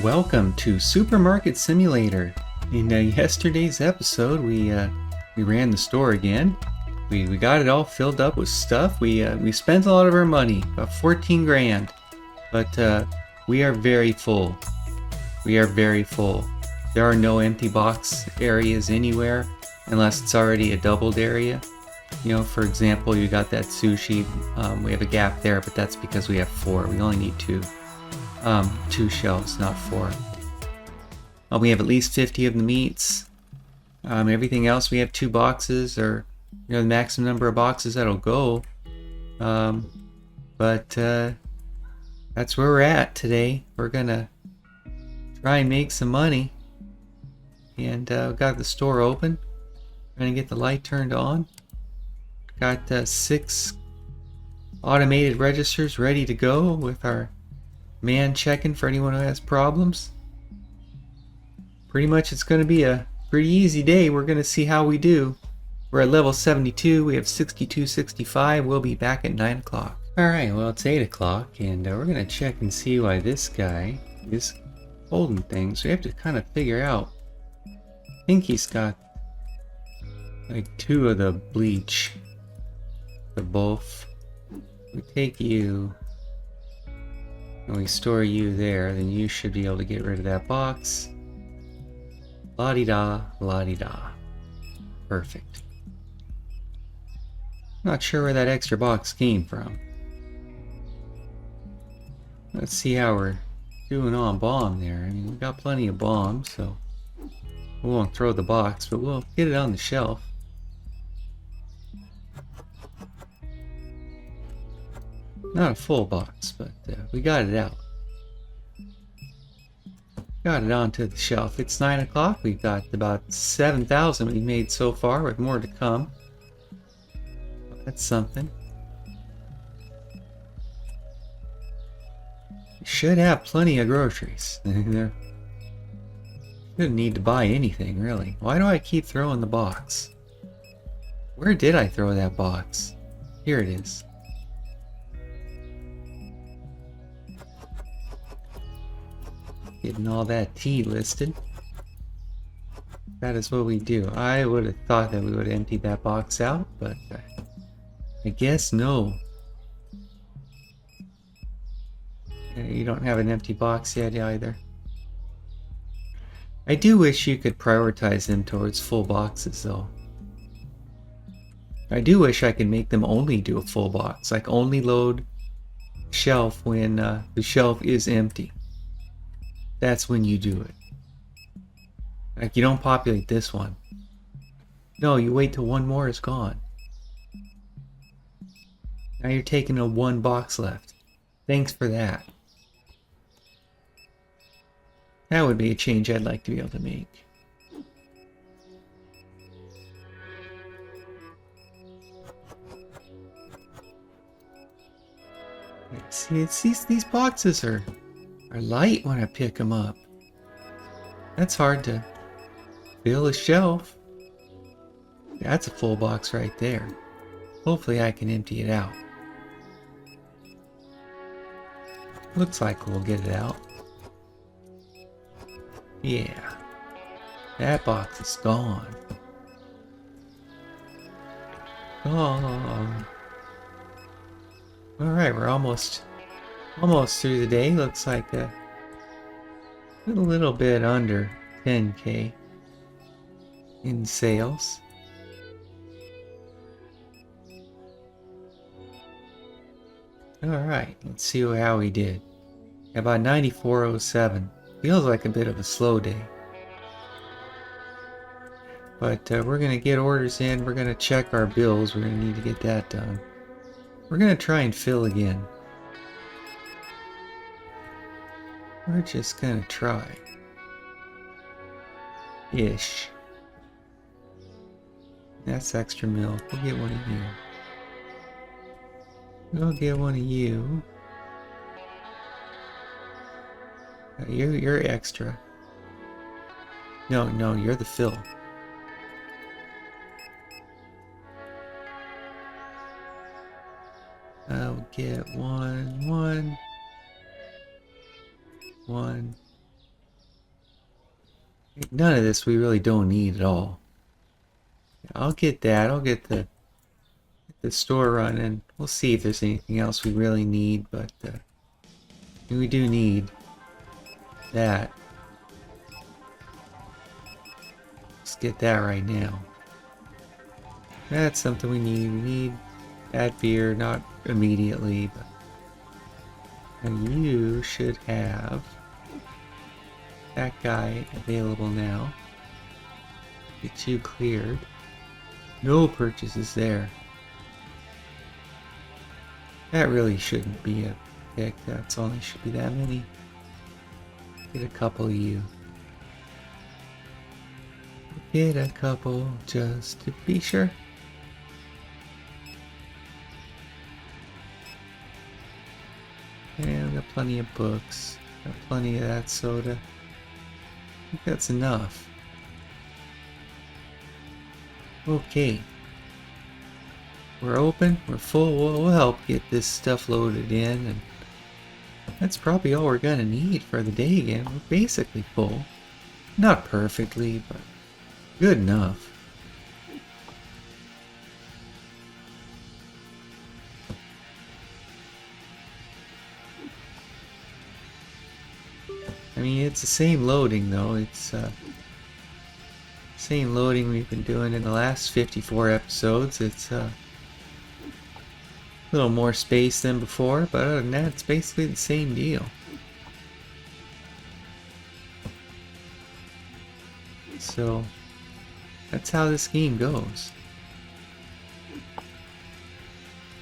Welcome to Supermarket Simulator. In yesterday's episode, we ran the store again. We got it all filled up with stuff. We spent a lot of our money, about 14 grand, but we are very full. We are very full. There are no empty box areas anywhere unless it's already a doubled area. You know, for example, you got that sushi. We have a gap there, but that's because we have 4. We only need 2. 2 shelves, not 4. We have at least 50 of the meats. Everything else, we have 2 boxes, or the maximum number of boxes that'll go. But that's where we're at today. We're gonna try and make some money, and we've got the store open. We're gonna get the light turned on. Got 6 automated registers ready to go with our man checking for anyone who has problems. Pretty much it's going to be a pretty easy day. We're going to see how we do. We're at level 72. We have 6265. We'll be back at 9 o'clock. Alright, well it's 8 o'clock and we're going to check and see why this guy is holding things. We have to kind of figure out. I think he's got like 2 of the bleach. The both. We take you and we store you there, then you should be able to get rid of that box. La-di-da, la-di-da. Perfect. Not sure where that extra box came from. Let's see how we're doing on bomb there. I mean, we got plenty of bombs, so we won't throw the box, but we'll get it on the shelf. Not a full box, but we got it out. Got it onto the shelf. It's 9 o'clock. We've got about 7,000 we made so far, with more to come. That's something. We should have plenty of groceries. Shouldn't need to buy anything, really. Why do I keep throwing the box? Where did I throw that box? Here it is. Getting all that tea listed. That is what we do. I would have thought that we would have emptied that box out, but I guess no. You don't have an empty box yet either. I do wish you could prioritize them towards full boxes though. I do wish I could make them only do a full box, like only load shelf when the shelf is empty. That's when you do it. Like, you don't populate this one. No, you wait till one more is gone. Now you're taking a 1 box left. Thanks for that. That would be a change I'd like to be able to make. See, these boxes are light when I pick them up. That's hard to fill a shelf. That's a full box right there. Hopefully I can empty it out. Looks like we'll get it out. Yeah. That box is gone. Gone. Alright, we're almost through the day. Looks like a little bit under 10K in sales. Alright, let's see how we did. About 9407. Feels like a bit of a slow day. But we're going to get orders in. We're going to check our bills. We're going to need to get that done. We're going to try and fill again. We're just gonna try. Ish. That's extra milk. We'll get one of you. We'll get one of you. You're extra. No, you're the fill. I'll get one. None of this we really don't need at all. I'll get that. I'll get the store running. We'll see if there's anything else we really need, but we do need that. Let's get that right now. That's something we need. We need that beer, not immediately, but and you should have that guy available now. Get you cleared. No purchases there. That really shouldn't be a pick. That's only should be that many. Get a couple of you. Get a couple just to be sure. And got plenty of books. Got plenty of that soda. I think that's enough. Okay. We're open, we're full. We'll help get this stuff loaded in, and that's probably all we're gonna need for the day again. We're basically full. Not perfectly, but good enough. I mean, it's the same loading though. It's same loading we've been doing in the last 54 episodes. It's a little more space than before, but other than that, it's basically the same deal. So that's how this game goes.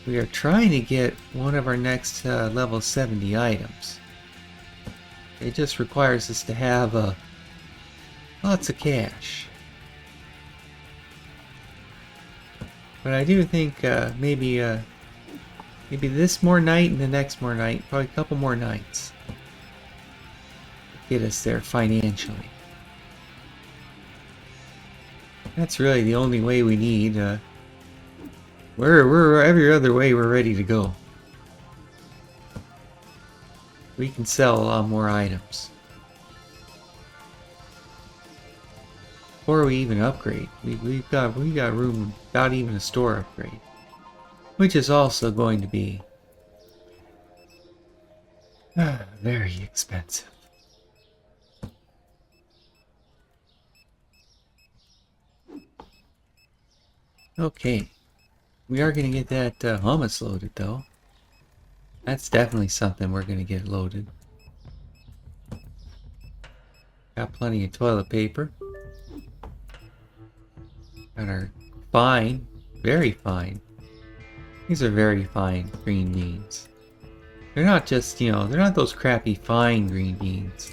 We are trying to get one of our next level 70 items. It just requires us to have lots of cash. But I do think maybe this more night and the next more night, probably a couple more nights, get us there financially. That's really the only way we need. We're every other way we're ready to go. We can sell a lot more items. Or we even upgrade. We've got room without even a store upgrade. Which is also going to be very expensive. Okay. We are going to get that hummus loaded though. That's definitely something we're going to get loaded. Got plenty of toilet paper. Got our fine, very fine. These are very fine green beans. They're not just, they're not those crappy fine green beans.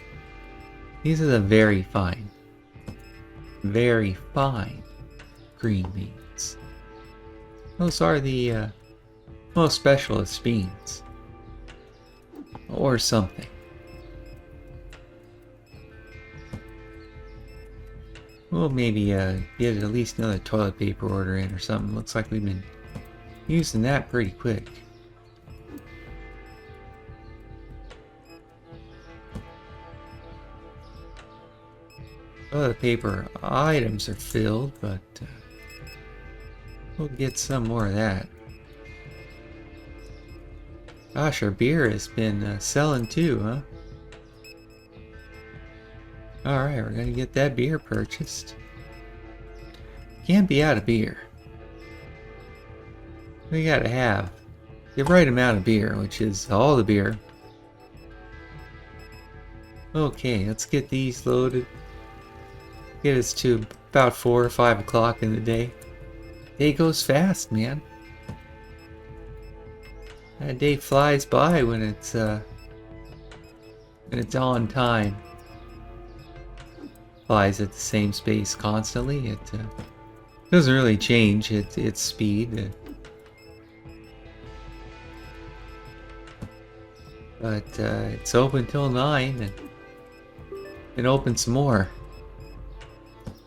These are the very fine green beans. Those are the most specialist beans. Or something. We'll maybe get at least another toilet paper order in or something. Looks like we've been using that pretty quick. Toilet paper items are filled, but we'll get some more of that. Gosh, our beer has been selling too, huh? Alright, we're gonna get that beer purchased. Can't be out of beer. We gotta have the right amount of beer, which is all the beer. Okay, let's get these loaded. Get us to about 4 or 5 o'clock in the day. Day goes fast, man. That day flies by when it's on time. Flies at the same space constantly. It doesn't really change its speed. But it's open till 9 and it opens some more.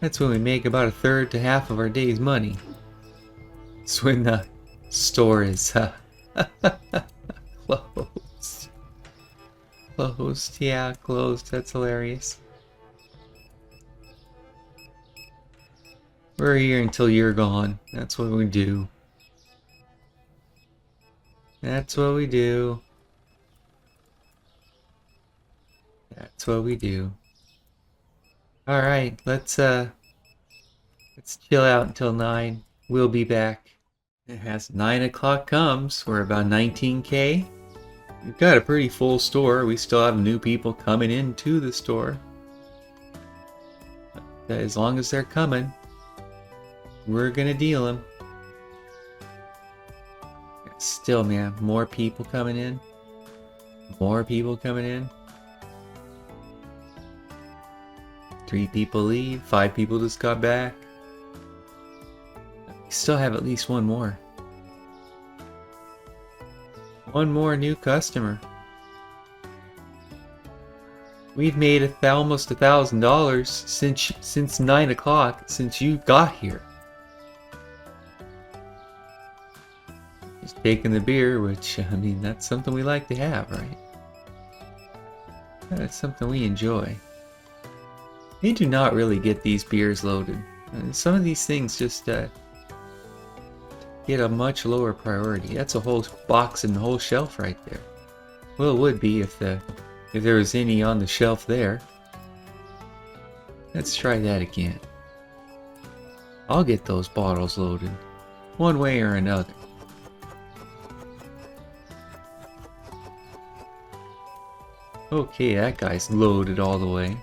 That's when we make about a third to half of our day's money. It's when the store is closed. Closed, yeah, closed. That's hilarious. We're here until you're gone. That's what we do. That's what we do. That's what we do. Alright, let's chill out until 9. We'll be back. As 9 o'clock comes, we're about 19K. We've got a pretty full store. We still have new people coming into the store. But as long as they're coming, we're gonna deal them. Still, man, more people coming in. More people coming in. 3 people leave. 5 people just got back. We still have at least one more. One more new customer. We've made almost $1,000 since 9 o'clock, since you got here. Just taking the beer, which, I mean, that's something we like to have, right? That's something we enjoy. They do not really get these beers loaded. Some of these things just get a much lower priority. That's a whole box and a whole shelf right there. Well, it would be if there was any on the shelf there. Let's try that again. I'll get those bottles loaded, one way or another. Okay, that guy's loaded all the way.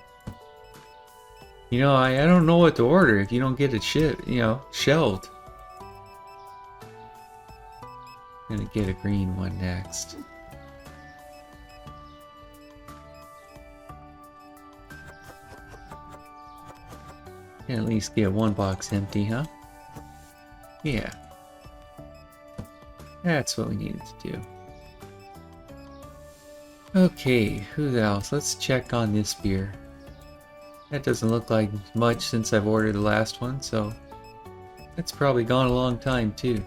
You know, I don't know what to order if you don't get it shelved. I'm gonna get a green one next. Can at least get one box empty, huh? Yeah. That's what we needed to do. Okay, who else? Let's check on this beer. That doesn't look like much since I've ordered the last one, so it's probably gone a long time too.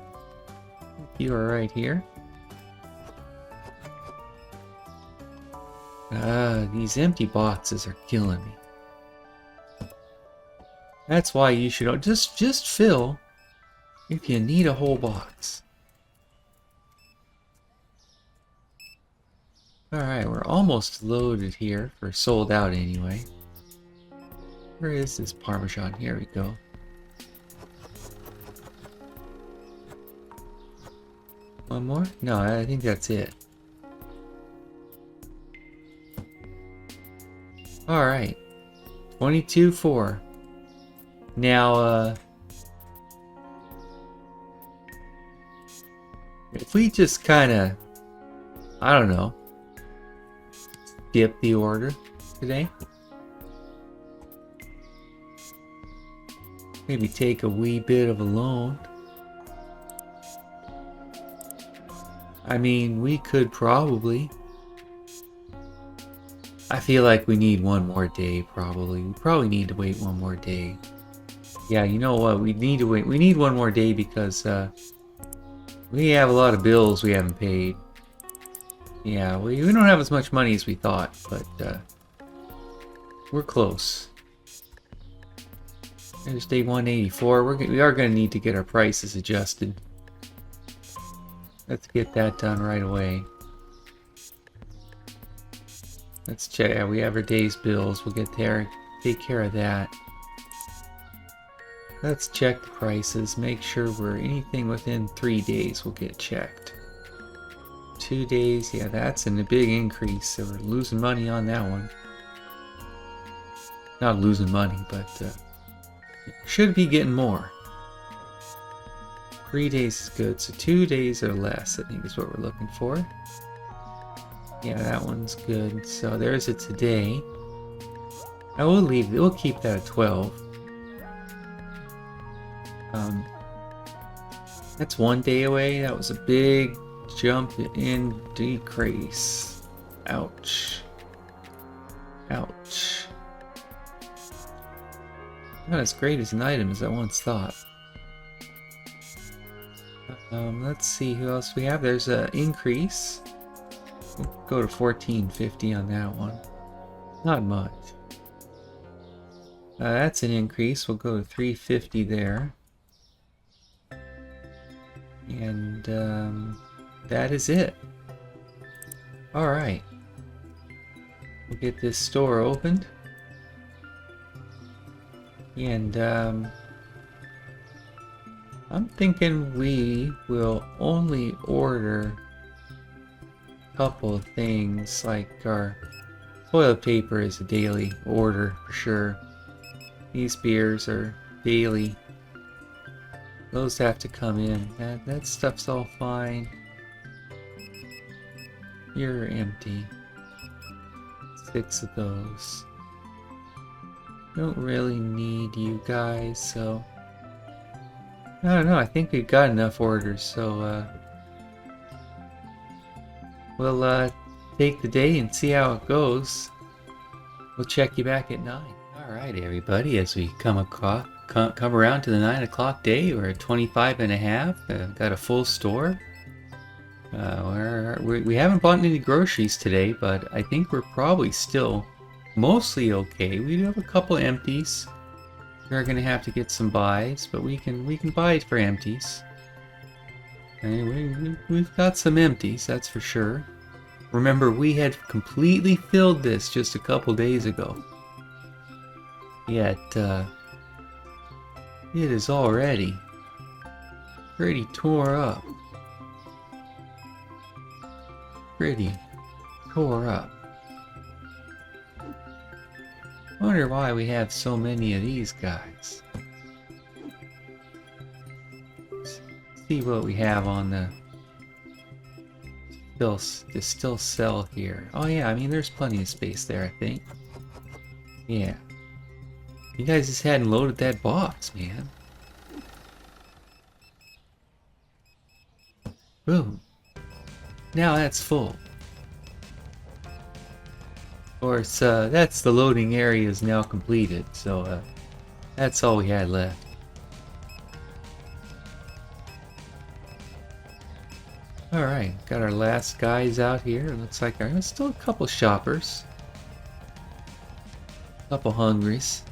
You are right here. These empty boxes are killing me. That's why you should just fill if you need a whole box. Alright, we're almost loaded here, for sold out anyway. Where is this Parmesan? Here we go. One more? No, I think that's it. Alright. 22.4. Now, if we just kinda, I don't know, skip the order today. Maybe take a wee bit of a loan. I mean, we could probably. I feel like we need one more day, probably. We probably need to wait one more day. Yeah, you know what? We need to wait. We need one more day because we have a lot of bills we haven't paid. Yeah, we don't have as much money as we thought, but we're close. There's day 184. We are going to need to get our prices adjusted. Let's get that done right away. Let's check. Yeah, we have our day's bills. We'll get there. Take care of that. Let's check the prices. Make sure we're anything within 3 days will get checked. 2 days. Yeah, that's a big increase. So we're losing money on that one. Not losing money, but should be getting more. 3 days is good, so 2 days or less, I think is what we're looking for. Yeah, that one's good. So there's it today. I will leave. We'll keep that at 12. That's 1 day away. That was a big jump in decrease. Ouch. Ouch. Not as great as an item as I once thought. Let's see who else we have. There's an increase. We'll go to 1450 on that one. Not much. That's an increase. We'll go to 350 there. And that is it. Alright. We'll get this store opened. And I'm thinking we will only order a couple of things, like our toilet paper is a daily order for sure. These beers are daily. Those have to come in. That stuff's all fine. You're empty. 6 of those. Don't really need you guys, so I don't know. I think we've got enough orders, so we'll take the day and see how it goes. We'll check you back at 9. Alright everybody, as we come around to the 9 o'clock day, we're at 25 and a half. Got a full store. We haven't bought any groceries today, but I think we're probably still mostly okay. We do have a couple empties. We're gonna have to get some buys, but we can buy it for empties. And we've got some empties, that's for sure. Remember, we had completely filled this just a couple days ago. Yet, it is already pretty tore up. Pretty tore up. Wonder why we have so many of these guys. Let's see what we have on the still sell here. Oh yeah, I mean there's plenty of space there, I think. Yeah. You guys just hadn't loaded that box, man. Boom. Now that's full. Of course, that's the loading area is now completed, so that's all we had left. Alright, got our last guys out here. Looks like there's still a couple shoppers. A couple hungries.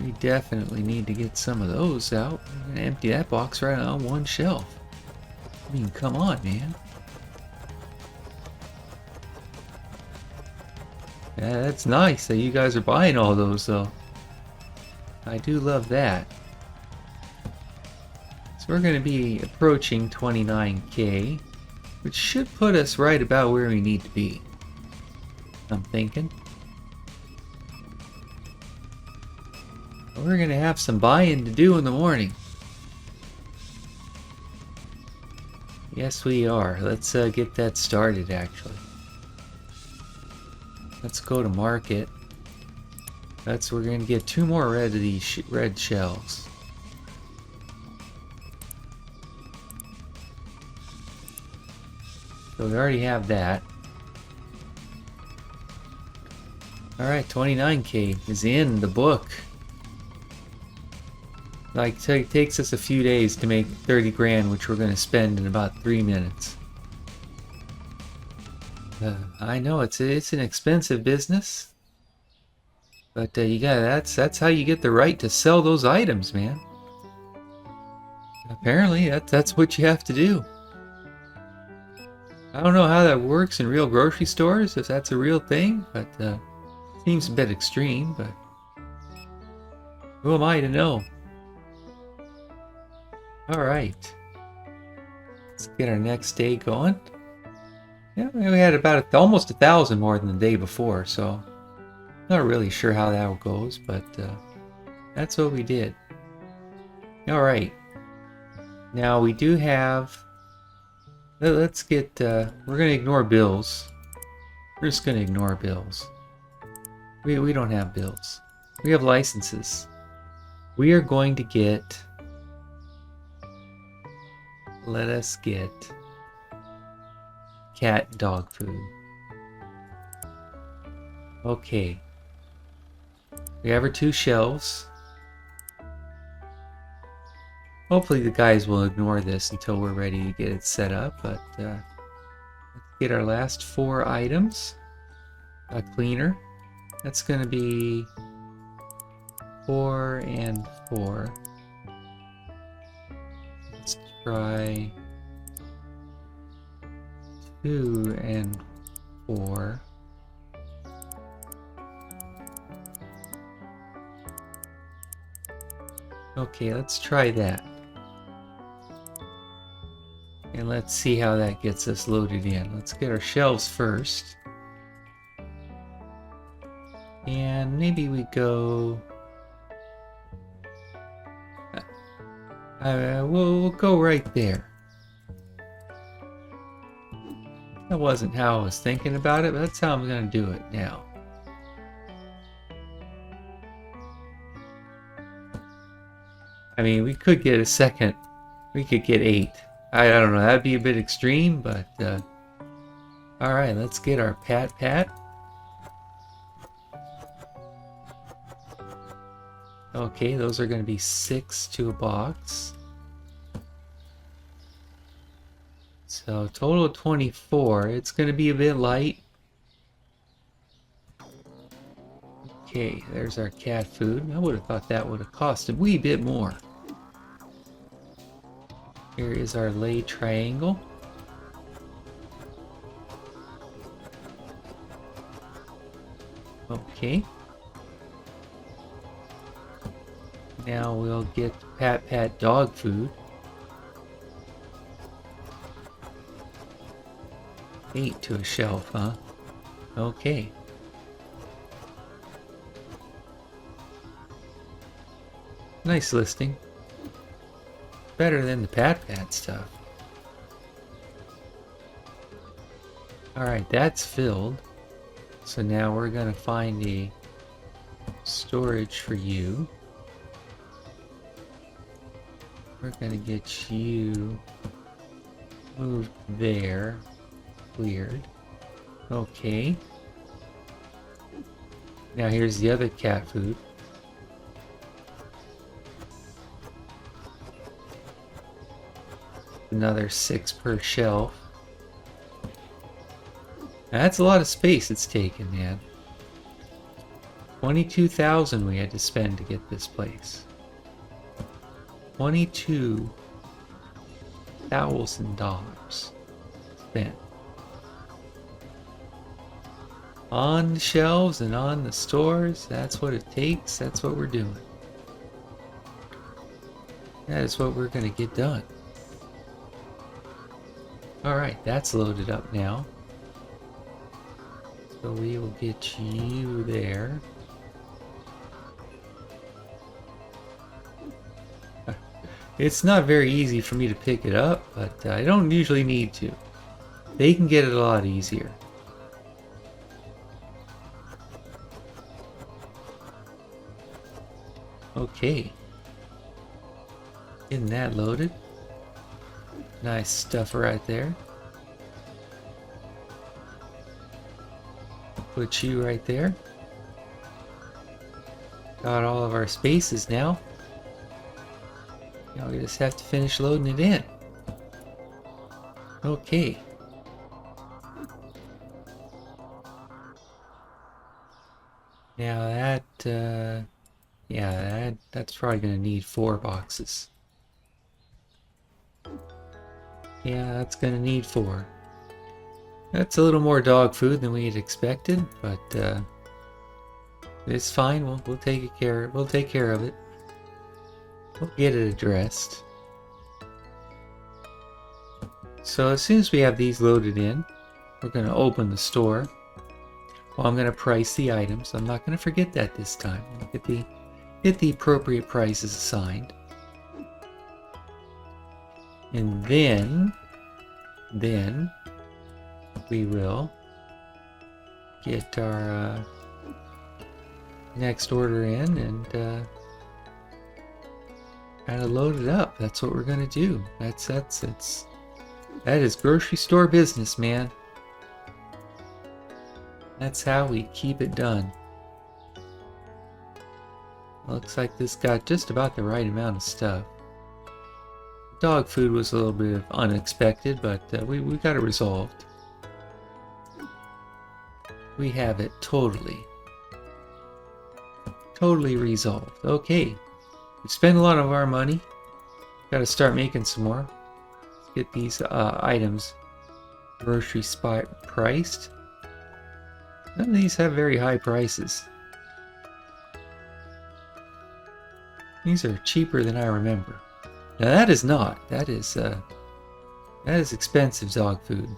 We definitely need to get some of those out. We're gonna empty that box right on one shelf. I mean, come on, man. Yeah, that's nice that you guys are buying all those, though. I do love that. So we're going to be approaching 29K, which should put us right about where we need to be, I'm thinking. We're going to have some buying to do in the morning. Yes, we are. Let's get that started, actually. Let's go to market. We're going to get 2 more red of these red shells. So we already have that. Alright, 29K is in the book. Like, it takes us a few days to make 30 grand, which we're going to spend in about 3 minutes. I know it's an expensive business, but you got that's how you get the right to sell those items, man. Apparently, that's what you have to do. I don't know how that works in real grocery stores, if that's a real thing, but seems a bit extreme. But who am I to know? All right, let's get our next day going. Yeah, we had about almost 1,000 more than the day before, so not really sure how that goes, but that's what we did. All right, now we do have. Let's get. We're gonna ignore bills. We're just gonna ignore bills. We don't have bills. We have licenses. We are going to get. Let us get cat and dog food. Okay. We have our 2 shelves. Hopefully the guys will ignore this until we're ready to get it set up, but let's get our last 4 items. A cleaner. That's going to be 4 and 4. Let's try 2 and 4. Okay, let's try that. And let's see how that gets us loaded in. Let's get our shelves first. And maybe we go... we'll go right there. That wasn't how I was thinking about it, but that's how I'm going to do it now. I mean, we could get a second. We could get 8. I don't know. That'd be a bit extreme, but all right. Let's get our pat. Okay, those are going to be 6 to a box. So total of 24. It's going to be a bit light. Okay, there's our cat food. I would have thought that would have cost a wee bit more. Here is our lay triangle. Okay. Now we'll get Pat dog food. 8 to a shelf, huh? Okay. Nice listing. Better than the Pat stuff. Alright, that's filled. So now we're going to find a storage for you. We're going to get you moved there. Cleared. Okay. Now here's the other cat food. Another 6 per shelf. Now that's a lot of space it's taken, man. 22,000 we had to spend to get this place. $22,000 spent. On the shelves and on the stores, that's what it takes, that's what we're doing. That is what we're going to get done. Alright, that's loaded up now. So we will get you there. It's not very easy for me to pick it up, but I don't usually need to. They can get it a lot easier. Okay. Getting that loaded. Nice stuff right there. Put you right there. Got all of our spaces now. Now we just have to finish loading it in. Okay. Now that, yeah, that's probably going to need 4 boxes. Yeah, that's going to need 4. That's a little more dog food than we had expected, but it's fine. We'll take care. We'll take care of it. We'll get it addressed. So as soon as we have these loaded in, we're going to open the store. Well, I'm going to price the items. I'm not going to forget that this time. Get the appropriate prices assigned. And then we will get our next order in and kind of load it up. That's what we're going to do. That is grocery store business, man. That's how we keep it done. Looks like this got just about the right amount of stuff. Dog food was a little bit unexpected, but we got it resolved. We have it totally Totally resolved. Okay. We spent a lot of our money. Gotta start making some more. Let's get these items grocery spot priced. None of these have very high prices. These are cheaper than I remember. Now that is not. That is expensive dog food.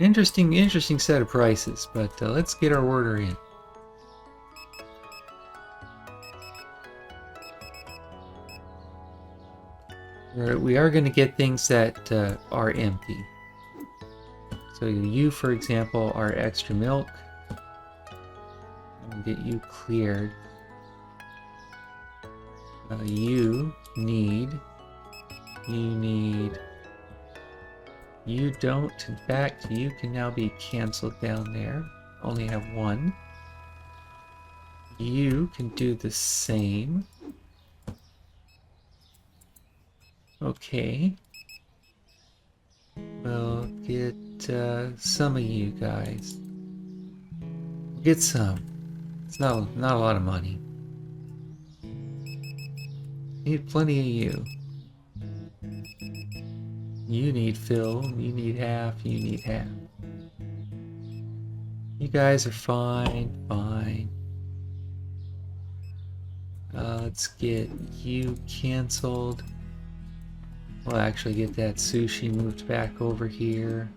Interesting set of prices, but let's get our order in. We are going to get things that are empty. So you, for example, are extra milk. I'll get you cleared. You don't. In fact, you can now be canceled down there. Only have one. You can do the same. Okay. We'll get some of you guys. We'll get some. It's not a lot of money. Need plenty of you. You need fill. You need half. You need half. You guys are fine. Let's get you canceled. We'll actually get that sushi moved back over here.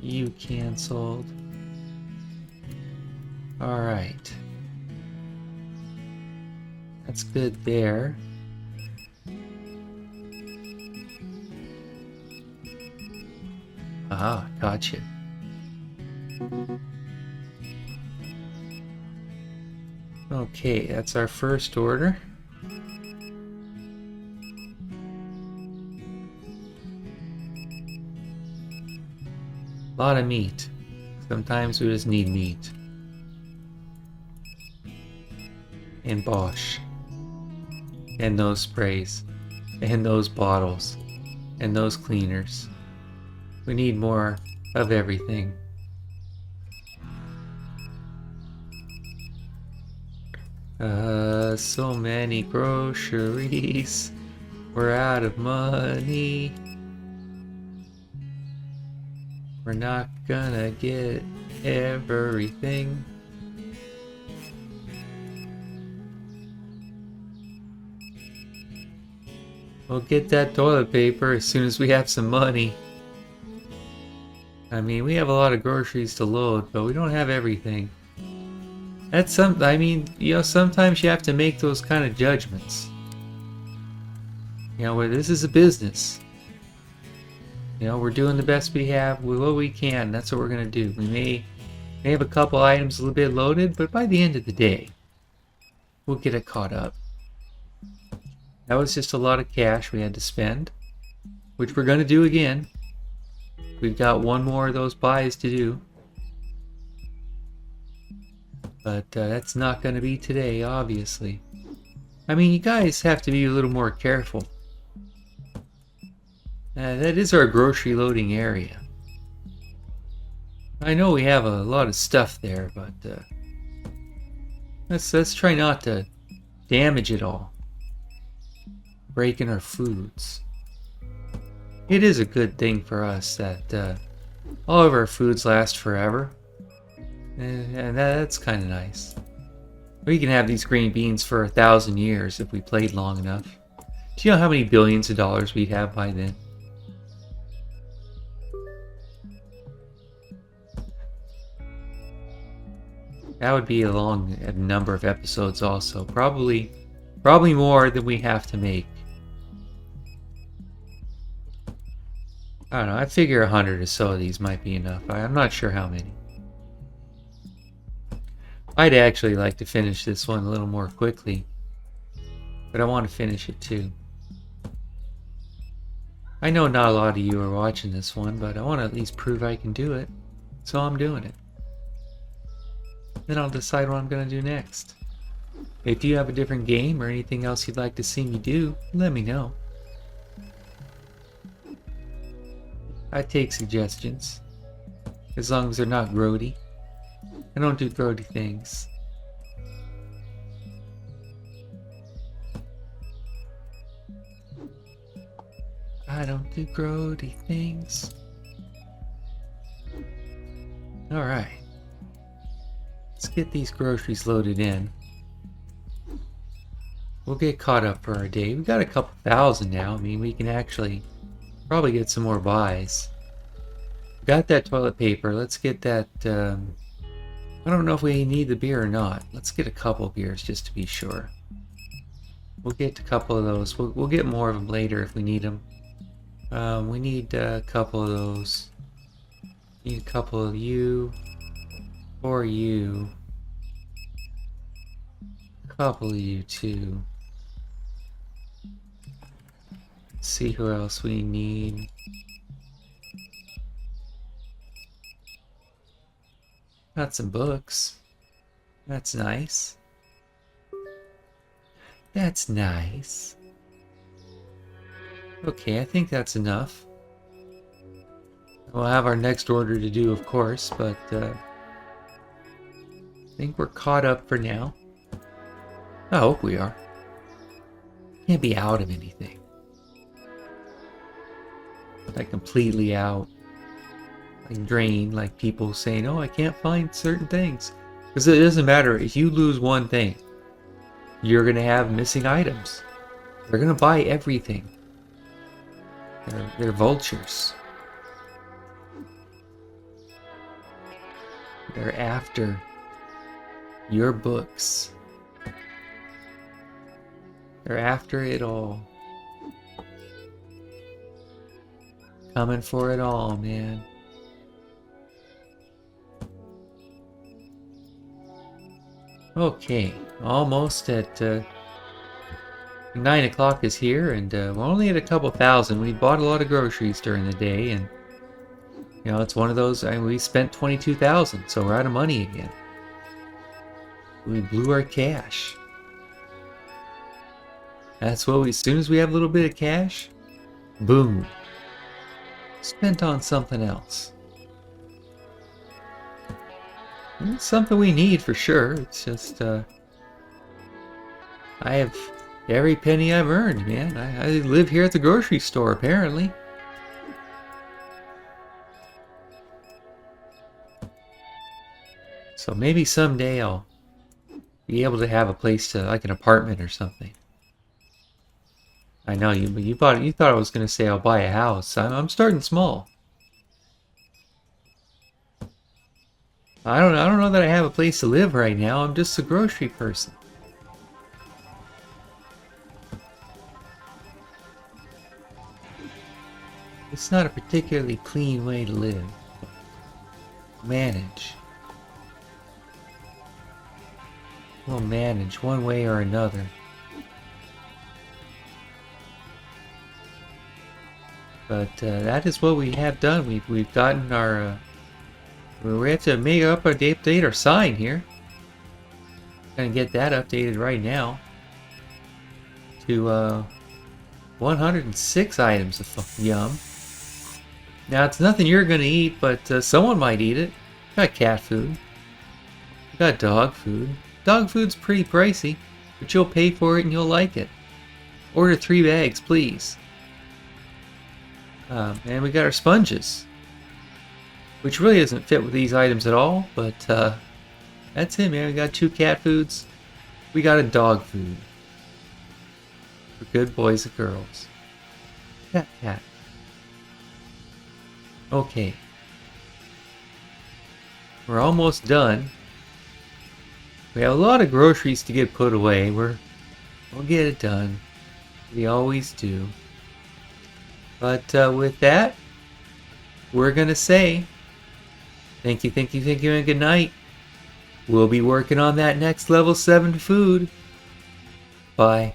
You canceled. Alright. That's good there. Ah, gotcha. Okay, that's our first order. A lot of meat. Sometimes we just need meat. And Bosch. And those sprays. And those bottles. And those cleaners. We need more of everything. So many groceries. We're out of money. We're not gonna get everything. We'll get that toilet paper as soon as we have some money. I mean, we have a lot of groceries to load, but we don't have everything. That's I mean, you know, sometimes you have to make those kind of judgments. You know, where this is a business. You know, we're doing the best we have with what we can. That's what we're going to do. We may have a couple items a little bit loaded, but by the end of the day, we'll get it caught up. That was just a lot of cash we had to spend, which we're going to do again. We've got one more of those buys to do. But that's not going to be today, obviously. I mean, you guys have to be a little more careful. That is our grocery loading area. I know we have a lot of stuff there, but let's try not to damage it all. Breaking our foods. It is a good thing for us that all of our foods last forever. And that's kind of nice. We can have these green beans for 1,000 years if we played long enough. Do you know how many billions of dollars we'd have by then? That would be a long number of episodes also. Probably more than we have to make. I don't know, I figure 100 or so of these might be enough. I'm not sure how many. I'd actually like to finish this one a little more quickly, but I want to finish it too. I know not a lot of you are watching this one, but I want to at least prove I can do it, so I'm doing it. Then I'll decide what I'm going to do next. If you have a different game or anything else you'd like to see me do, let me know. I take suggestions, as long as they're not grody. I don't do grody things. I don't do grody things. Alright. Let's get these groceries loaded in. We'll get caught up for our day. We got a couple thousand now. I mean, we can actually probably get some more buys. Got that toilet paper. Let's get that. I don't know if we need the beer or not. Let's get a couple beers just to be sure. We'll get a couple of those. We'll get more of them later if we need them. We need a couple of those. Need a couple of you. Or you. A couple of you too. Let's see who else we need. Got some books. That's nice. That's nice. Okay, I think that's enough. We'll have our next order to do, of course, but I think we're caught up for now. I hope we are. Can't be out of anything. Like completely out. Like drained, like people saying, oh, I can't find certain things. Because it doesn't matter, if you lose one thing, you're going to have missing items. They're going to buy everything. They're vultures. They're after your books. They're after it all. Coming for it all, man. Okay, almost at 9 o'clock is here, and we're only at a couple thousand. We bought a lot of groceries during the day, and you know, it's one of those. We spent 22,000, so we're out of money again. We blew our cash. That's what we. As soon as we have a little bit of cash, boom, spent on something else. It's something we need for sure. It's just I have every penny I've earned, man. I live here at the grocery store, apparently. So maybe someday I'll be able to have a place to, like an apartment or something. I know you thought I was going to say I'll buy a house. I'm starting small. I don't know that I have a place to live right now. I'm just a grocery person. It's not a particularly clean way to live. Manage. We'll manage one way or another. But that is what we have done. We've gotten our. We have to make up our update our sign here. Gonna get that updated right now to 106 items of yum. Now it's nothing you're gonna eat, but someone might eat it. Got cat food. Got dog food. Dog food's pretty pricey, but you'll pay for it and you'll like it. Order 3 bags, please. And we got our sponges, which really doesn't fit with these items at all, but that's it, man. We got 2 cat foods. We got a dog food. For good boys and girls. Cat. Okay. We're almost done. We have a lot of groceries to get put away. We'll get it done. We always do. But with that, we're going to say thank you, and good night. We'll be working on that next level 7 food. Bye.